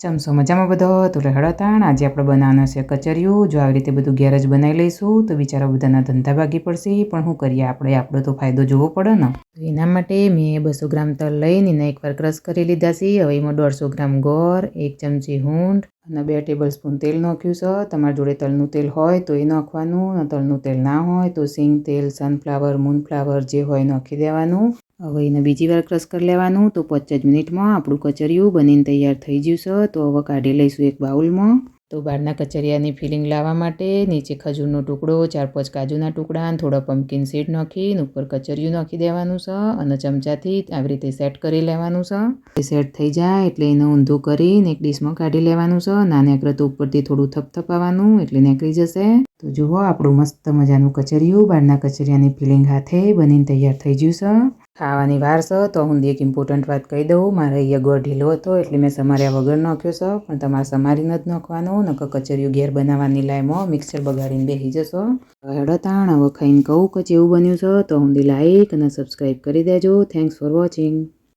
ચમચો મજામાં બધો તો હળતાણ આજે આપણે બનાવવાનું છે કચરિયું। જો આવી રીતે બધું ઘેર જ બનાવી લઈશું તો બિચારા બધાના ધંધા ભાગી પડશે, પણ શું કરીએ, આપણો તો ફાયદો જોવો પડે ને। તો એના માટે મેં 200 ગ્રામ તલ લઈને એને એકવાર ક્રશ કરી લીધા છે। હવે એમાં 150 ગ્રામ ગોળ, 1 ચમચી હૂંડ અને 2 ટેબલસ્પૂન તેલ નાખ્યું છે। તમારા જોડે તલનું તેલ હોય તો એ નાખવાનું, અને તલનું તેલ ના હોય તો સિંગ તેલ, સનફ્લાવર, મૂનફ્લાવર જે હોય નાખી દેવાનું। હવે એને બીજી વાર ક્રશ કરી લેવાનું। તો 5 જ મિનિટમાં આપણું કચરિયું બનીને તૈયાર થઈ ગયું છે। તો હવે કાઢી લઈશું એક બાઉલમાં। તો બહારના કચરિયાની ફિલિંગ લાવવા માટે નીચે ખજૂરનો ટુકડો, 4-5 કાજુના ટુકડા અને થોડા પમ્પકિન સીડ નાખીને ઉપર કચરિયું નાખી દેવાનું છે અને ચમચાથી આવી રીતે સેટ કરી લેવાનું છે। સેટ થઈ જાય એટલે એને ઊંધું કરીને એક ડીશમાં કાઢી લેવાનું છે। નાની આકૃતિ ઉપરથી થોડું થપથપાવાનું એટલે નીકળી જશે। તો જુઓ આપણું મસ્ત મજાનું કચરિયું બહારના કચરિયાની ફિલિંગ હાથે બનીને તૈયાર થઈ ગયું છે। ખાવાની વાર છે તો હું એક ઇમ્પોર્ટન્ટ વાત કહી દઉં, મારે અહીંયા ગોળ ઢીલો હતો એટલે મેં સમાર્યા વગર નાખ્યો છે, પણ તમારે સમારીને જ નાખવાનો, નકર કચરિયું ઘેર બનાવવાની લાઈમાં મિક્સર બગાડીને બેસી જશો। હળતાણ હવે ખાઈને કહું કે જેવું બન્યું છે તો હું લાઈક અને સબસ્ક્રાઈબ કરી દેજો। Thanks for watching.